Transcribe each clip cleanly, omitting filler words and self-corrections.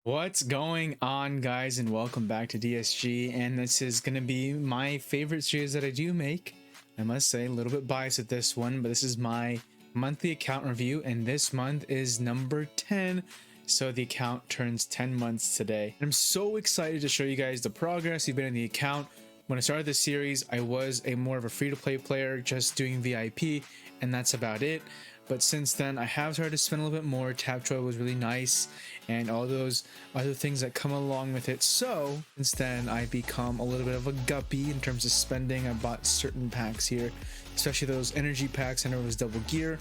What's going on, guys, and welcome back to DSG. And this is going to be my favorite series that I do make. I must say, a little bit biased at this one, but this is my monthly account review, and this month is number 10. So the account turns 10 months today. And I'm so excited to show you guys the progress we've been in the account. When I started this series, I was more of a free-to-play player, just doing VIP, and that's about it. But since then, I have started to spend a little bit more. Tapjoy was really nice, and all those other things that come along with it. So since then, I've become a little bit of a guppy in terms of spending. I bought certain packs here, especially those energy packs. I know it was double gear,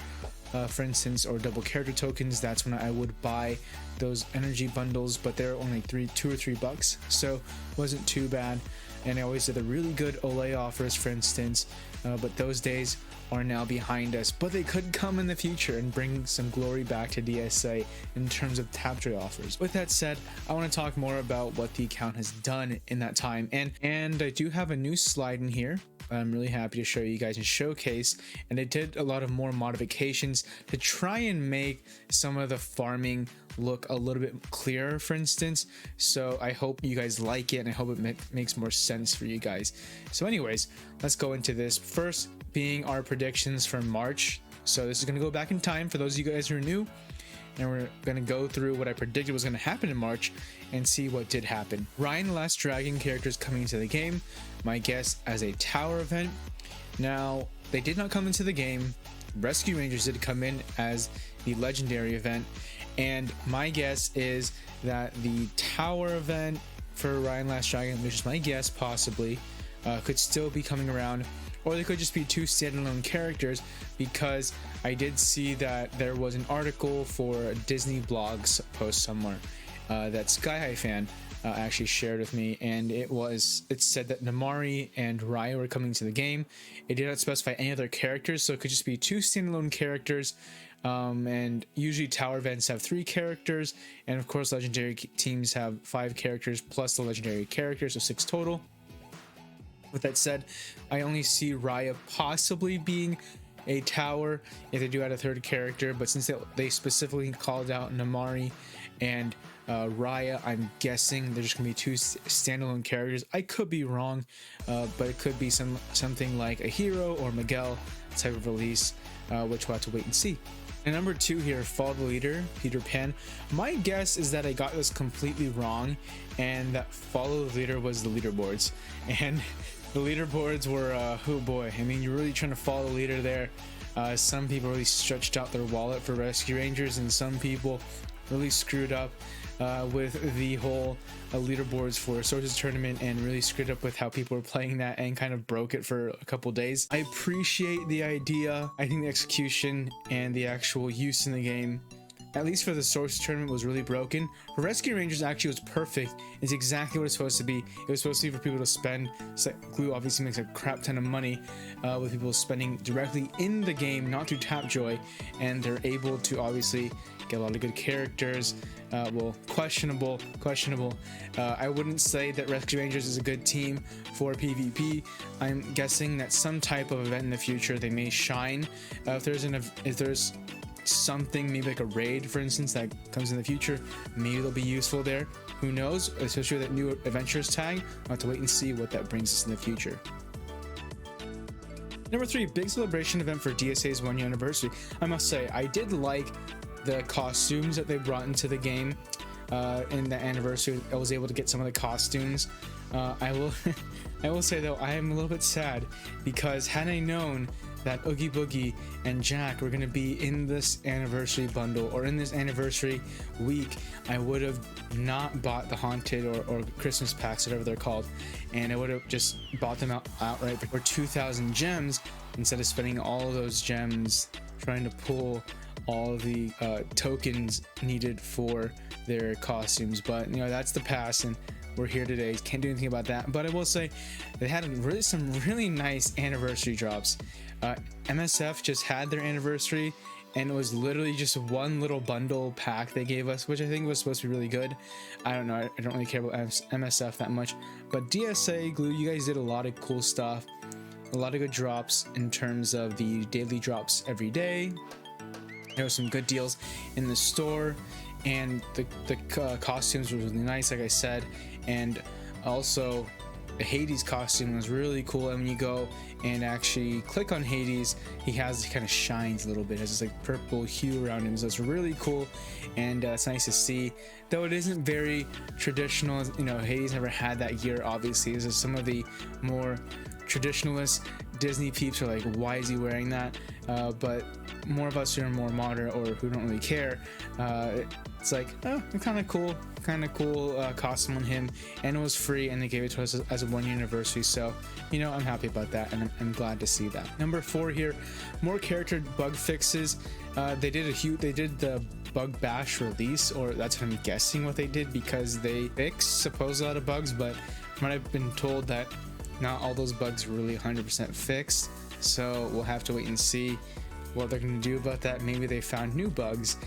for instance, or double character tokens. That's when I would buy those energy bundles, but they're only $2 or $3, so it wasn't too bad. And I always did the really good Olay offers, for instance, but those days are now behind us, but they could come in the future and bring some glory back to DSA in terms of Tapjoy offers. With that said, I want to talk more about what the account has done in that time, and I do have a new slide in here. I'm really happy to show you guys and showcase, and I did a lot of more modifications to try and make some of the farming look a little bit clearer, for instance. So I hope you guys like it, and I hope it makes more sense for you guys. So anyways, let's go into this. First being our predictions for March. So this is going to go back in time for those of you guys who are new, and we're going to go through what I predicted was going to happen in March and see what did happen. Ryan the Last Dragon characters coming into the game. My guess as a tower event. Now, they did not come into the game. Rescue Rangers did come in as the legendary event, and my guess is that the tower event for Ryan Last Dragon, which is my guess possibly, could still be coming around, or they could just be two standalone characters, because I did see that there was an article for a Disney blogs post somewhere that Sky High fan actually shared with me, and it said that Namari and Raya were coming to the game. It did not specify any other characters, so it could just be two standalone characters. And usually tower events have 3 characters, and of course legendary teams have 5 characters plus the legendary characters, so 6 total. With that said, I only see Raya possibly being a tower if they do add a 3rd character, but since they specifically called out Namari and Raya, I'm guessing they're just gonna be 2 standalone characters. I could be wrong, but it could be something like a Hero or Miguel type of release, which we'll have to wait and see. And number 2 here, Follow the Leader, Peter Pan. My guess is that I got this completely wrong, and that Follow the Leader was the leaderboards. And the leaderboards were, oh boy, I mean, you're really trying to follow the leader there. Some people really stretched out their wallet for Rescue Rangers, and some people really screwed up with the whole leaderboards for Sources Tournament, and really screwed up with how people were playing that and kind of broke it for a couple days. I appreciate the idea. I think the execution and the actual use in the game, at least for the Sources Tournament, was really broken. For Rescue Rangers, actually was perfect. It's exactly what it's supposed to be. It was supposed to be for people to spend. So Glue obviously makes a crap ton of money with people spending directly in the game, not through Tapjoy, and they're able to obviously get a lot of good characters. Well, questionable. I wouldn't say that Rescue Rangers is a good team for PvP. I'm guessing that some type of event in the future they may shine. If there's something, maybe like a raid, for instance, that comes in the future, maybe they'll be useful there. Who knows? Especially with that new adventures tag. I'll have to wait and see what that brings us in the future. Number 3, big celebration event for DSA's 1-year anniversary. I must say, I did like the costumes that they brought into the game in the anniversary. I was able to get some of the costumes. I will say though, I am a little bit sad, because had I known that Oogie Boogie and Jack were going to be in this anniversary bundle, or in this anniversary week, I would have not bought the Haunted or Christmas packs, whatever they're called, and I would have just bought them outright for 2,000 gems instead of spending all of those gems trying to pull all the tokens needed for their costumes. But you know, that's the past, and we're here today. Can't do anything about that. But I will say they had some really nice anniversary drops. MSF just had their anniversary, and it was literally just one little bundle pack they gave us, which I think was supposed to be really good. I don't know, I don't really care about MSF that much, but DSA, Glue, you guys did a lot of cool stuff, a lot of good drops in terms of the daily drops every day. There were some good deals in the store, and the costumes were really nice, like I said. And also the Hades costume was really cool, and when you go and actually click on Hades, he kind of shines a little bit, has this like purple hue around him, so it's really cool. And it's nice to see, though it isn't very traditional. You know, Hades never had that gear, obviously. This is some of the more traditionalist Disney peeps are like, why is he wearing that? But more of us who are more modern or who don't really care, it's like, oh, kind of cool costume on him, and it was free, and they gave it to us as a 1-year anniversary. So, you know, I'm happy about that, and I'm glad to see that. Number 4 here, more character bug fixes. They did the bug bash release, or that's what I'm guessing what they did, because they fixed supposed a lot of bugs, but from what I've been told, that not all those bugs are really 100% fixed. So we'll have to wait and see what they're going to do about that. Maybe they found new bugs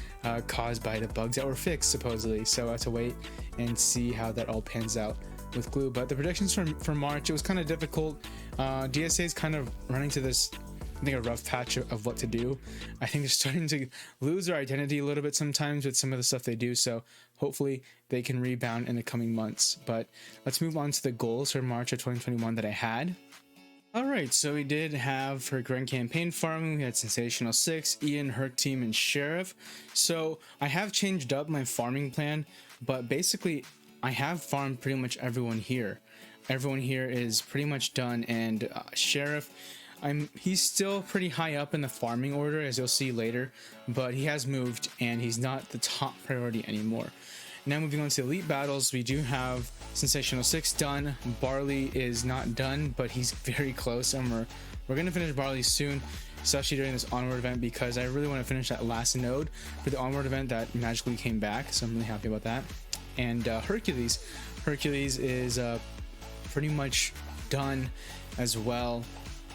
caused by the bugs that were fixed, supposedly. So I have to wait and see how that all pans out with Glue. But the predictions for March, it was kind of difficult. DSA is kind of running to this, I think, a rough patch of what to do. I think they're starting to lose their identity a little bit sometimes with some of the stuff they do. So hopefully they can rebound in the coming months. But let's move on to the goals for March of 2021 that I had. Alright, so we did have for Grand Campaign farming, we had Sensational 6, Ian, Herc Team, and Sheriff. So I have changed up my farming plan, but basically I have farmed pretty much everyone here. Everyone here is pretty much done, and Sheriff, he's still pretty high up in the farming order, as you'll see later, but he has moved and he's not the top priority anymore. Now moving on to elite battles, we do have Sensational 6 done. Barley is not done, but he's very close, and we're gonna finish Barley soon, especially during this onward event, because I really want to finish that last node for the onward event that magically came back. So I'm really happy about that. And Hercules is pretty much done as well.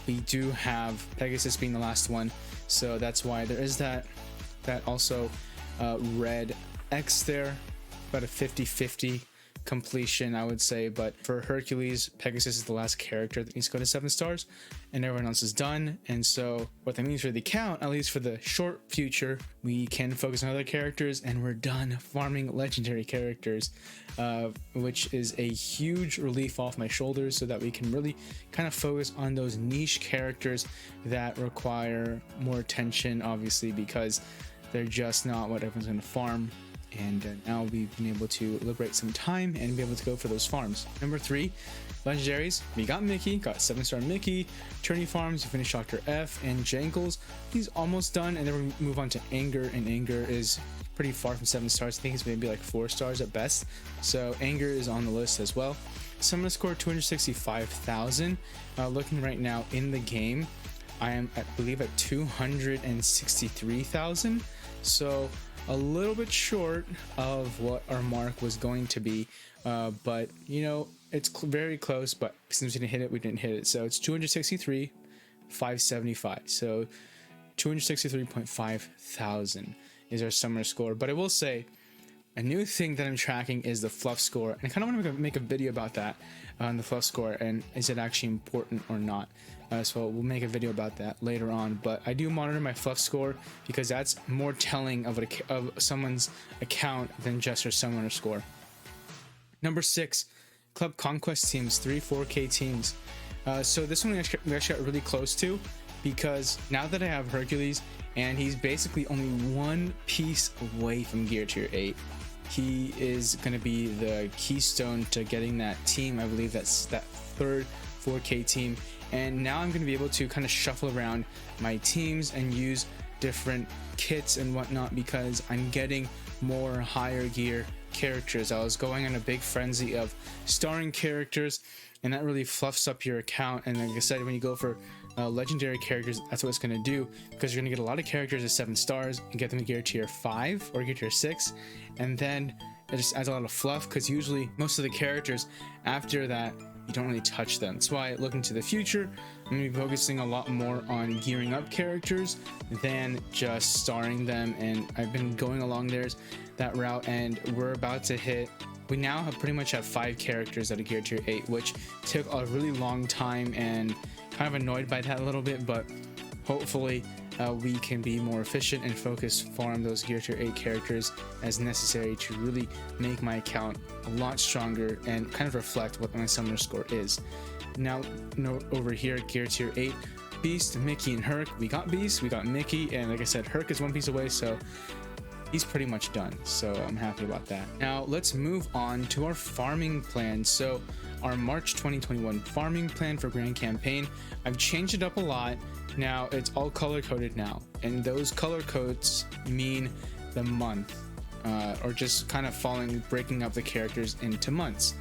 We do have Pegasus being the last one, so that's why there is that also red X there. About a 50-50 completion, I would say. But for Hercules, Pegasus is the last character that needs to go to 7 stars, and everyone else is done. And so what that means for the account, at least for the short future, we can focus on other characters, and we're done farming legendary characters, which is a huge relief off my shoulders, so that we can really kind of focus on those niche characters that require more attention, obviously, because they're just not what everyone's going to farm. And now we've been able to liberate some time and be able to go for those farms. Number 3, legendaries. We got Mickey, got 7-star Mickey. Tourney farms, we finished Dr. F, and Jangles, he's almost done. And then we move on to Anger, and Anger is pretty far from 7 stars. I think it's maybe like 4 stars at best. So Anger is on the list as well. Summon score 265,000. Looking right now in the game, I am I believe at 263,000. So a little bit short of what our mark was going to be, but you know, it's very close. But since we didn't hit it, we didn't hit it. So it's 263,575. So 263.5 thousand is our summer score. But I will say, a new thing that I'm tracking is the fluff score, and I kind of want to make a video about that on the fluff score, and is it actually important or not. So we'll make a video about that later on. But I do monitor my fluff score, because that's more telling of someone's account than just their summoner score. Number 6, Club Conquest teams, 4K teams. So this one we actually got really close to, because now that I have Hercules, and he's basically only one piece away from Gear Tier 8. He is going to be the keystone to getting that team. I believe that's that 3rd 4K team. And now I'm going to be able to kind of shuffle around my teams and use different kits and whatnot, because I'm getting more higher gear characters. I was going on a big frenzy of starring characters, and that really fluffs up your account. And like I said, when you go for legendary characters, that's what it's going to do, because you're going to get a lot of characters at 7 stars and get them to Gear Tier 5 or Gear Tier 6, and then it just adds a lot of fluff, because usually most of the characters after that, you don't really touch them. That's why, looking to the future, I'm going to be focusing a lot more on gearing up characters than just starring them. And I've been going along that route, and we're about to hit, we now pretty much have 5 characters at a Gear Tier 8, which took a really long time, and kind of annoyed by that a little bit. But hopefully we can be more efficient and focus farm those gear tier 8 characters as necessary to really make my account a lot stronger and kind of reflect what my summoner score is. Now, over here, gear tier 8, Beast, Mickey, and Herc. We got Beast, we got Mickey, and like I said, Herc is one piece away, so he's pretty much done. So I'm happy about that. Now let's move on to our farming plan. So our March 2021 farming plan for Grand Campaign, I've changed it up a lot. Now it's all color coded now, and those color codes mean the month, or just kind of breaking up the characters into months.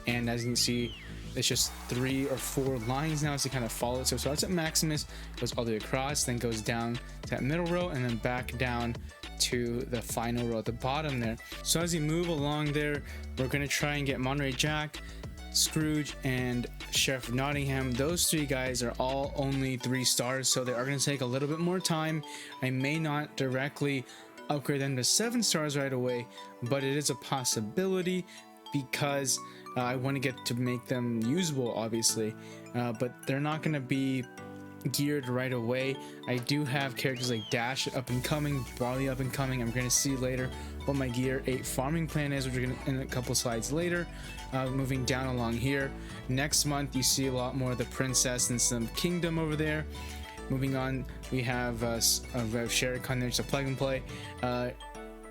And as you can see, it's just 3 or 4 lines now to kind of follow it. So it starts at Maximus, goes all the way across, then goes down to that middle row, and then back down to the final row at the bottom there. So as you move along there, we're going to try and get Monterey Jack, Scrooge, and Sheriff of Nottingham. Those 3 guys are all only 3 stars, so they are going to take a little bit more time. I may not directly upgrade them to 7 stars right away, but it is a possibility because I want to get to make them usable, obviously, but they're not going to be geared right away. I do have characters like Dash up and coming, Barley up and coming. I'm going to see later what my gear 8 farming plan is, which we're going to in a couple slides later. Moving down along here, next month you see a lot more of the Princess and some Kingdom over there. Moving on, we have Sherry Khan there, just a plug and play.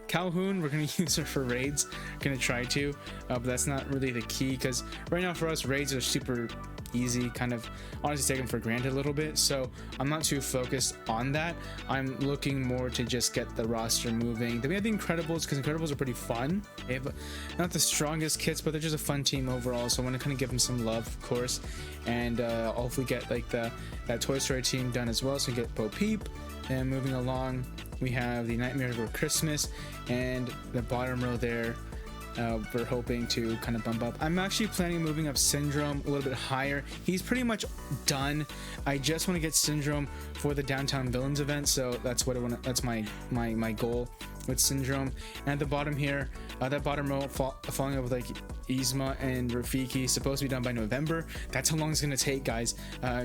Calhoun, we're going to use her for raids. Going to try to, but that's not really the key, because right now for us, raids are super easy, kind of honestly taken for granted a little bit, so I'm not too focused on that. I'm looking more to just get the roster moving. Then we have the Incredibles, because Incredibles are pretty fun. They have not the strongest kits, but they're just a fun team overall, so I want to kind of give them some love, of course, and hopefully get like that Toy Story team done as well, so we get Bo Peep. And moving along, we have the Nightmare Before Christmas, and the bottom row there, we're hoping to kind of bump up. I'm actually planning on moving up Syndrome a little bit higher. He's pretty much done. I just want to get Syndrome for the Downtown Villains event, so that's what I want. That's my goal with Syndrome. And at the bottom here, that bottom row following up with like Yzma and Rafiki, supposed to be done by November. That's how long it's going to take, guys.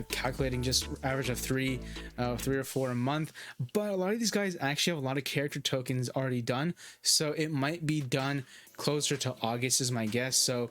Calculating just average of 3 or 4 a month. But a lot of these guys actually have a lot of character tokens already done, so it might be done closer to August is my guess. So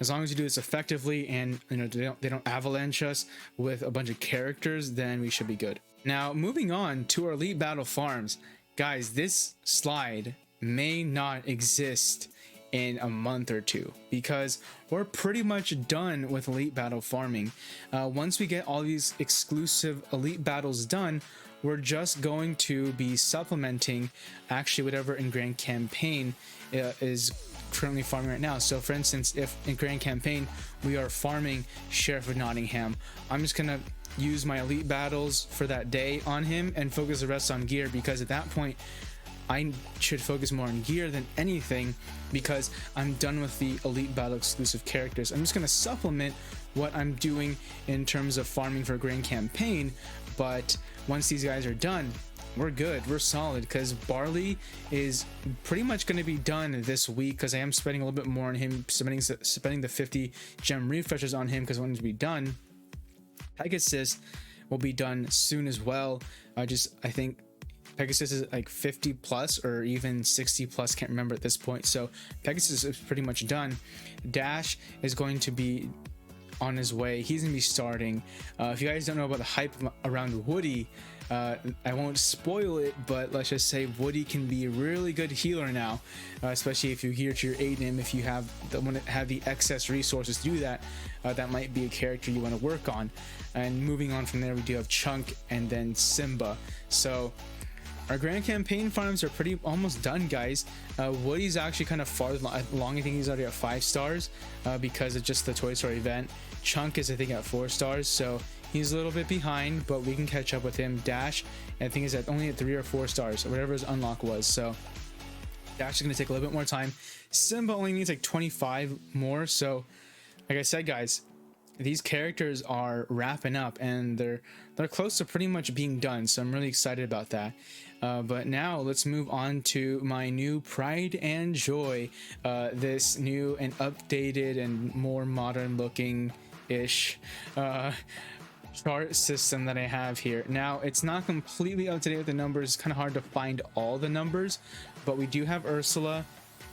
as long as you do this effectively and they don't avalanche us with a bunch of characters, then we should be good. Now moving on to our Elite Battle farms, guys, this slide may not exist in a month or 2 because we're pretty much done with Elite Battle farming. Once we get all these exclusive Elite Battles done, we're just going to be supplementing actually whatever in Grand Campaign is currently farming right now. So for instance, if in Grand Campaign we are farming Sheriff of Nottingham, I'm just gonna use my Elite Battles for that day on him and focus the rest on gear, because at that point I should focus more on gear than anything, because I'm done with the Elite Battle exclusive characters. I'm just going to supplement what I'm doing in terms of farming for Grand Campaign, but once these guys are done, we're good, we're solid, because Barley is pretty much going to be done this week, because I am spending a little bit more on him, spending the 50 gem refreshers on him because I want him to be done. Pegasus will be done soon as well. I think Pegasus is like 50 plus or even 60 plus, can't remember at this point. So Pegasus is pretty much done. Dash is going to be on his way. He's gonna be starting. If you guys don't know about the hype around Woody, I won't spoil it, but let's just say Woody can be a really good healer now, especially if you gear to your Aiden. If you have the excess resources to do that, that might be a character you want to work on. And moving on from there, we do have Chunk and then Simba. So our Grand Campaign farms are almost done, guys. Woody's actually kind of far along. I think he's already at 5 stars because of just the Toy Story event. Chunk is, I think, at 4 stars, so he's a little bit behind, but we can catch up with him. Dash, I think, is only at 3 or 4 stars, or whatever his unlock was. So Dash is going to take a little bit more time. Simba only needs like 25 more. So, like I said, guys, these characters are wrapping up and they're close to pretty much being done. So I'm really excited about that. But now let's move on to my new Pride and Joy. This new and updated and more modern looking ish chart system that I have here. Now, it's not completely up to date with the numbers. It's kind of hard to find all the numbers, but we do have Ursula,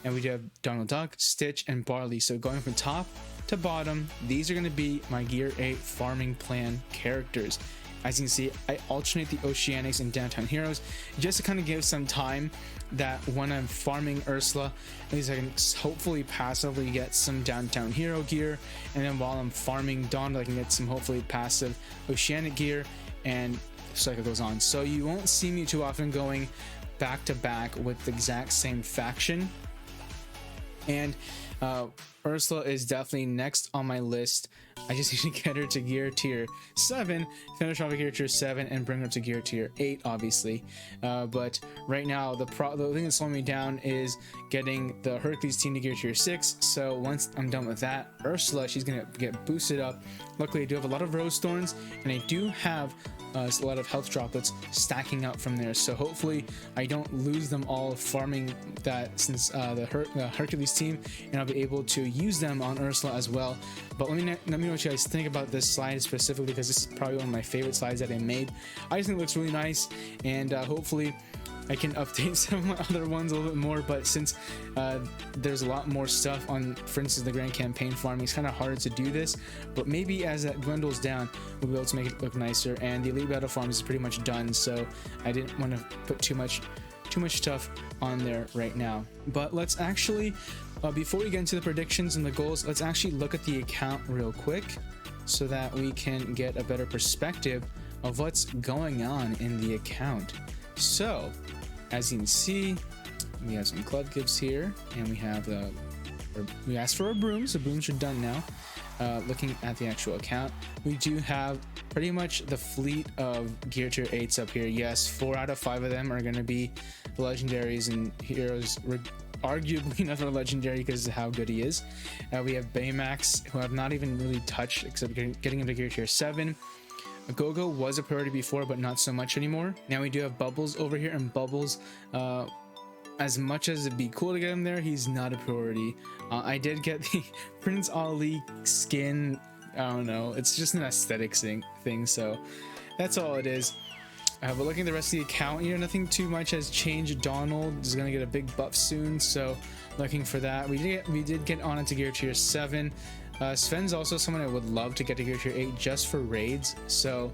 and we do have Donald Duck, Stitch, and Barley. So going from top to bottom, these are going to be my Gear 8 farming plan characters. As you can see, I alternate the Oceanics and Downtown Heroes just to kind of give some time that when I'm farming Ursula, at least I can hopefully passively get some Downtown Hero gear, and then while I'm farming Donald, I can get some hopefully passive Oceanic gear, and the cycle goes on. So you won't see me too often going back to back with the exact same faction. And Ursula is definitely next on my list. I just need to get her to gear tier 7, finish off a gear tier 7, and bring her to gear tier 8, obviously. But right now, the thing that's slowing me down is getting the Hercules team to gear tier 6. So once I'm done with that, Ursula, she's gonna get boosted up. Luckily, I do have a lot of Rose Thorns, and I do have a lot of health droplets stacking up from there, so hopefully I don't lose them all farming that since the Hercules team, and I'll be able to use them on Ursula as well. But let me know what you guys think about this slide specifically, because this is probably one of my favorite slides that I made. I just think it looks really nice, and hopefully I can update some of my other ones a little bit more, but since there's a lot more stuff on, for instance, the Grand Campaign farming, it's kind of harder to do this, but maybe as that dwindles down, we'll be able to make it look nicer. And the Elite Battle farm is pretty much done, so I didn't want to put too much stuff on there right now. But let's actually, before we get into the predictions and the goals, let's actually look at the account real quick so that we can get a better perspective of what's going on in the account. So, as you can see, we have some club gifts here, and we have we asked for our brooms. The brooms are done now. Looking at the actual account, we do have pretty much the fleet of gear tier 8s up here. Yes, 4 out of 5 of them are going to be legendaries and heroes. Arguably another legendary because of how good he is. We have Baymax, who I've not even really touched except getting him to gear tier 7. Gogo was a priority before, but not so much anymore. Now we do have Bubbles over here, and Bubbles, as much as it'd be cool to get him there, he's not a priority. I did get the Prince Ali skin. I don't know, it's just an aesthetics thing, so that's all it is. But looking at the rest of the account, nothing too much has changed. Donald is going to get a big buff soon, so looking for that. We did get on into gear tier 7. Sven's also someone I would love to get to gear tier 8 just for raids, so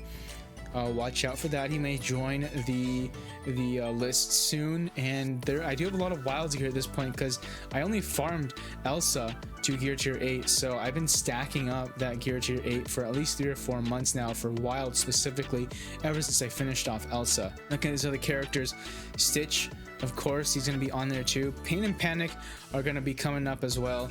watch out for that. He may join the list soon. And I do have a lot of wilds here at this point because I only farmed Elsa to gear tier 8, so I've been stacking up that gear tier 8 for at least 3 or 4 months now for wild specifically, ever since I finished off Elsa. Looking at these other characters, Stitch, of course, he's going to be on there too. Pain and Panic are going to be coming up as well.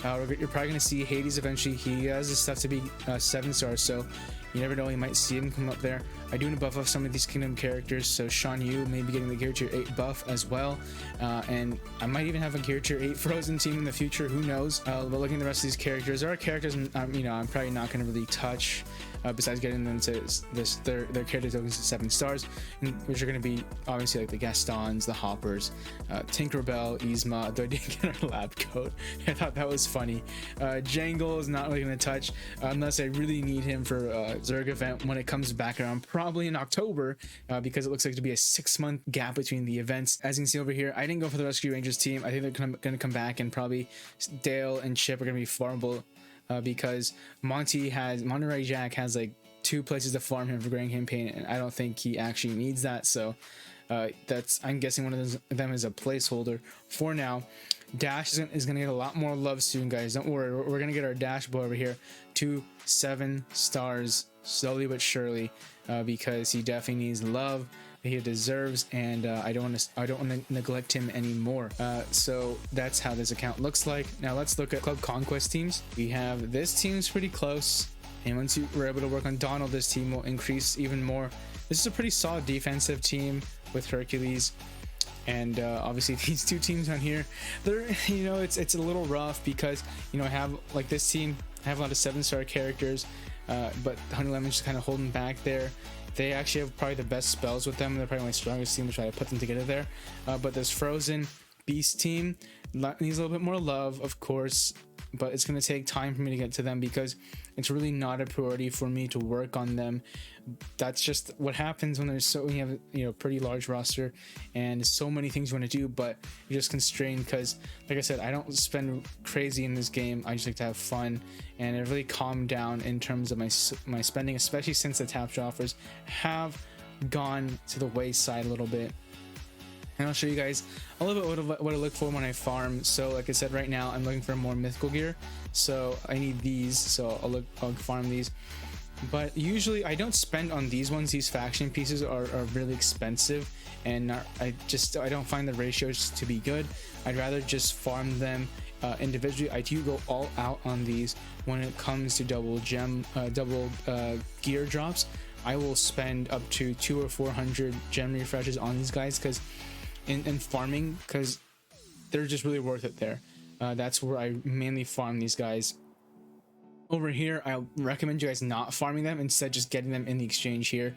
You're probably going to see Hades eventually. He has his stuff to be 7 stars, so you never know, you might see him come up there. I do want to buff up some of these Kingdom characters, so Shan Yu may be getting the Gear Tier 8 buff as well. And I might even have a Gear Tier 8 Frozen team in the future, who knows. But looking at the rest of these characters, there are characters I'm probably not going to really touch, besides getting them to their character tokens to 7 stars, which are going to be obviously like the Gastons, the Hoppers, Tinkerbell, Yzma, though I didn't get our lab coat. I thought that was funny. Jangle is not really going to touch unless I really need him for Zerg event when it comes back around, probably in October, because it looks like to be a 6-month gap between the events. As you can see over here, I didn't go for the Rescue Rangers team. I think they're going to come back, and probably Dale and Chip are going to be farmable, because Monterey Jack has like 2 places to farm him for Grand Campaign, and I don't think he actually needs that. So I'm guessing one of them is a placeholder for now. Dash is gonna get a lot more love soon, guys. Don't worry, we're gonna get our Dash boy over here to 7 stars slowly but surely, because he definitely needs love that he deserves, and I don't want to neglect him anymore. So that's how this account looks like. Now let's look at Club Conquest teams. We have this team's pretty close, and once we're able to work on Donald, this team will increase even more. This is a pretty solid defensive team with Hercules. And obviously these 2 teams on here, they're, it's a little rough because, I have like this team, I have a lot of 7-star characters, but Honey Lemon's just kind of holding back there. They actually have probably the best spells with them. They're probably my strongest team, to try to put them together there. But this Frozen Beast team, needs a little bit more love, of course, but it's going to take time for me to get to them because it's really not a priority for me to work on them. That's just what happens when you have, you know, pretty large roster and so many things you want to do, but you're just constrained because, like I said, I don't spend crazy in this game. I just like to have fun, and it really calmed down in terms of my spending, especially since the tapestry offers have gone to the wayside a little bit. And I'll show you guys a little bit what I look for when I farm. So like I said, right now I'm looking for more mythical gear, so I need these, so I'll farm these. But usually I don't spend on these ones. These faction pieces are really expensive, and I don't find the ratios to be good. I'd rather just farm them individually. I do go all out on these when it comes to double gear drops. I will spend up to 200 or 400 gem refreshes on these guys because in farming, because they're just really worth it there. That's where I mainly farm these guys. Over here, I recommend you guys not farming them, instead just getting them in the exchange here.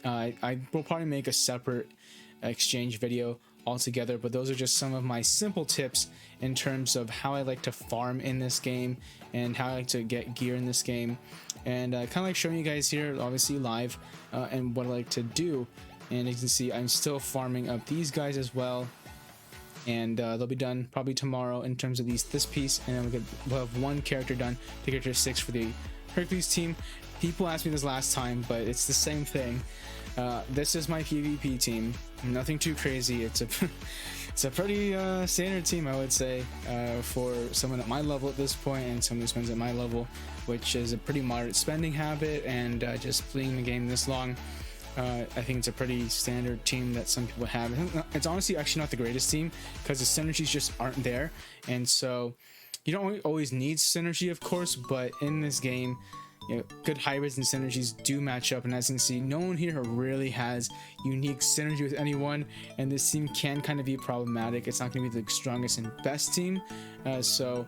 I will probably make a separate exchange video altogether, but those are just some of my simple tips in terms of how I like to farm in this game and how I like to get gear in this game, and kind of like showing you guys here, obviously live, and what I like to do. And you can see I'm still farming up these guys as well, and they'll be done probably tomorrow in terms of this piece, and then we'll have one character done, the character 6 for the Hercules team. People asked me this last time, but it's the same thing. This is my PvP team. Nothing too crazy. It's a pretty standard team, I would say, for someone at my level at this point, and someone who spends at my level, which is a pretty moderate spending habit, and just playing the game this long. I think it's a pretty standard team that some people have. It's honestly actually not the greatest team because the synergies just aren't there, and so you don't always need synergy, of course, but in this game, you know, good hybrids and synergies do match up. And as you can see, no one here really has unique synergy with anyone, and this team can kind of be problematic. It's not going to be the strongest and best team, so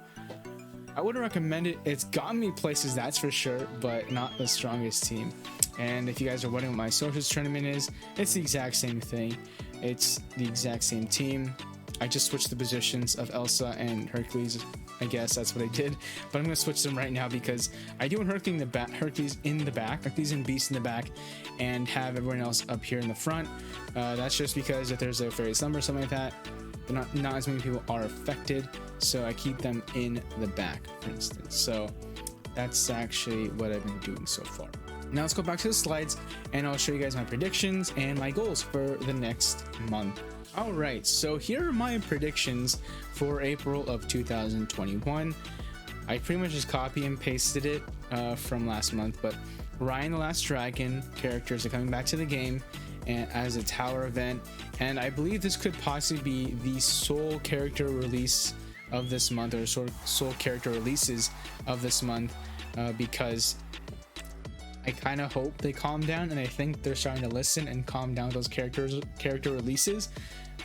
I wouldn't recommend it. It's gotten me places, that's for sure, but not the strongest team. And if you guys are wondering what my Socials tournament is, it's the exact same thing. It's the exact same team. I just switched the positions of Elsa and Hercules. I guess that's what I did, but I'm gonna switch them right now because I do want Hercules in the back, Hercules and Beast in the back, and have everyone else up here in the front. That's just because if there's a fairy slumber or something like that, not as many people are affected, so I keep them in the back, for instance. So that's actually what I've been doing so far. Now let's go back to the slides, and I'll show you guys my predictions and my goals for the next month. All right, so here are my predictions for April of 2021. I pretty much just copy and pasted it from last month, but Ryan the Last Dragon characters are coming back to the game and as a tower event, and I believe this could possibly be the sole character release of this month, or sole character releases of this month, because I kind of hope they calm down, and I think they're starting to listen and calm down those character releases,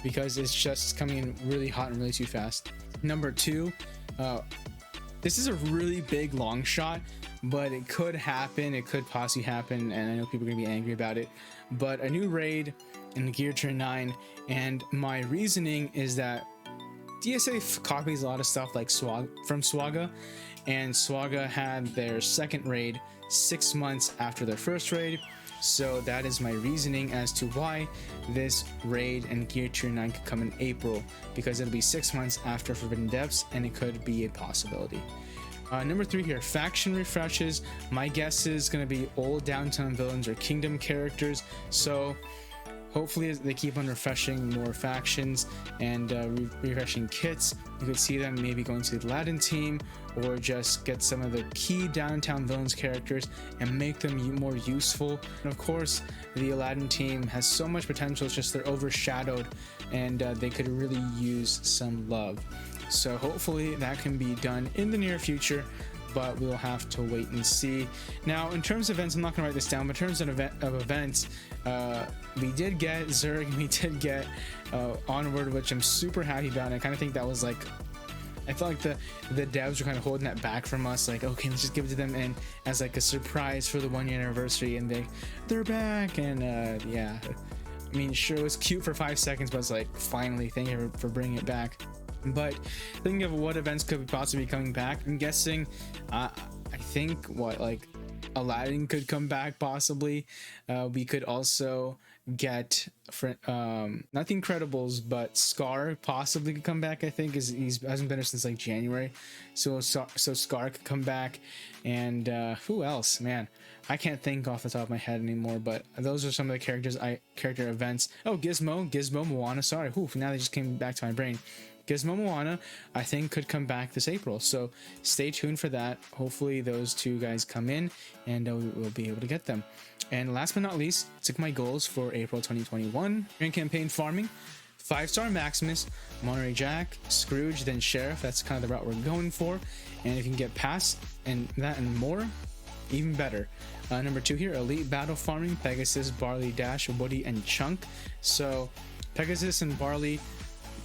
because it's just coming in really hot and really too fast. Number 2, this is a really big long shot, but it could happen. It could possibly happen, and I know people are gonna be angry about it, but a new raid in the Gear Tier 9, and my reasoning is that DSA copies a lot of stuff like from Swaga, and Swaga had their second raid 6 months after their first raid, so that is my reasoning as to why this raid and Gear Tier 9 could come in April, because it'll be 6 months after Forbidden Depths, and it could be a possibility. Number 3 here, faction refreshes. My guess is going to be old downtown villains or kingdom characters, so hopefully they keep on refreshing more factions and refreshing kits. You could see them maybe going to the Aladdin team, or just get some of the key downtown villains characters and make them more useful. And of course, the Aladdin team has so much potential, it's just they're overshadowed, and they could really use some love. So hopefully that can be done in the near future, but we'll have to wait and see. Now, in terms of events, I'm not gonna write this down, but in terms of events, we did get Zerg, we did get Onward, which I'm super happy about, and I kind of think that was like, I felt like the devs were kind of holding that back from us, like, okay, let's just give it to them and as like a surprise for the 1-year anniversary, and they're back, and yeah, I mean, sure, it was cute for 5 seconds, but it's like, finally, thank you for bringing it back. But thinking of what events could possibly be coming back, I'm guessing I think what, like, Aladdin could come back possibly. We could also get not the Incredibles, but Scar possibly could come back. I think is he's hasn't been there since like January, so Scar could come back. And who else, man, I can't think off the top of my head anymore, but those are some of the character events. Oh, Gizmo, Moana, sorry, whew, now they just came back to my brain. Gizmo, Moana, I think could come back this April, so stay tuned for that. Hopefully those two guys come in and we'll be able to get them. And last but not least, took my goals for April 2021. Grand campaign farming, 5-star Maximus, Monterey Jack, Scrooge, then Sheriff. That's kind of the route we're going for. And if you can get past and that and more, even better. Number 2 here, elite battle farming, Pegasus, Barley, Dash, Woody, and Chunk. So Pegasus and Barley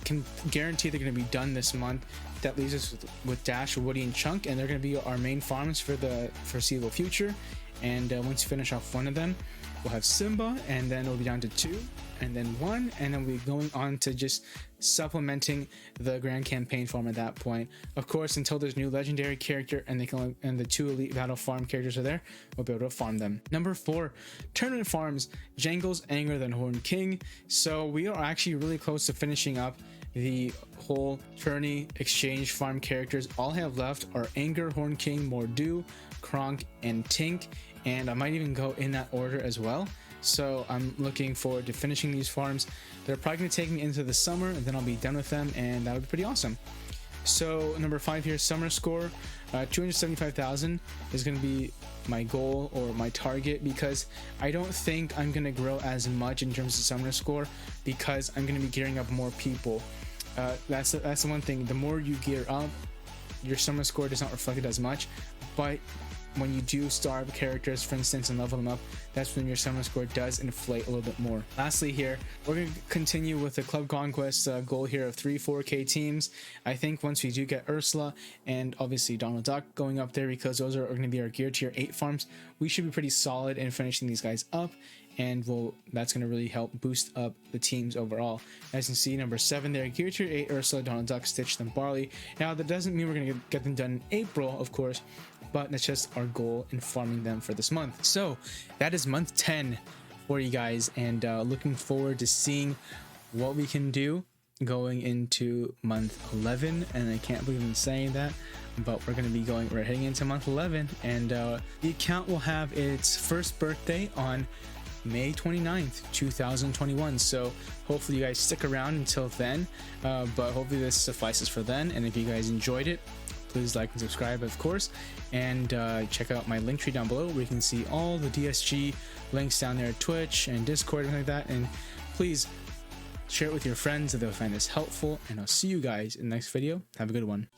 can guarantee they're going to be done this month. That leaves us with Dash, Woody, and Chunk, and they're going to be our main farms for the foreseeable future. And once you finish off one of them, we'll have Simba, and then it'll be down to 2, and then 1, and then we'll be going on to just supplementing the grand campaign farm at that point. Of course, until there's new legendary character and the 2 elite battle farm characters are there, we'll be able to farm them. Number 4, tournament farms, Jangles, Anger, then Horn King. So we are actually really close to finishing up the whole tourney exchange farm characters. All I have left are Anger, Horn King, Mordu, Kronk, and Tink, and I might even go in that order as well. So I'm looking forward to finishing these farms. They're probably going to take me into the summer, and then I'll be done with them, and that would be pretty awesome. So number 5 here, summer score, 275,000 is going to be my goal or my target, because I don't think I'm going to grow as much in terms of summer score, because I'm going to be gearing up more people. That's the one thing. The more you gear up, your summer score does not reflect it as much, but when you do starve characters, for instance, and level them up, that's when your summer score does inflate a little bit more. Lastly here, we're going to continue with the Club Conquest goal here of 3-4K teams. I think once we do get Ursula and obviously Donald Duck going up there, because those are going to be our gear tier 8 farms, we should be pretty solid in finishing these guys up, and that's going to really help boost up the teams overall. As you can see, number 7 there, gear tier 8, Ursula, Donald Duck, Stitch, then Barley. Now that doesn't mean we're going to get them done in April, of course, but that's just our goal in farming them for this month. So that is month 10 for you guys, and looking forward to seeing what we can do going into month 11. And I can't believe I'm saying that, but we're heading into month 11, and the account will have its first birthday on May 29th, 2021. So hopefully you guys stick around until then, but hopefully this suffices for then. And if you guys enjoyed it, please like and subscribe, of course, and check out my link tree down below where you can see all the DSG links down there, Twitch and Discord and like that. And please share it with your friends if they'll find this helpful, and I'll see you guys in the next video. Have a good one.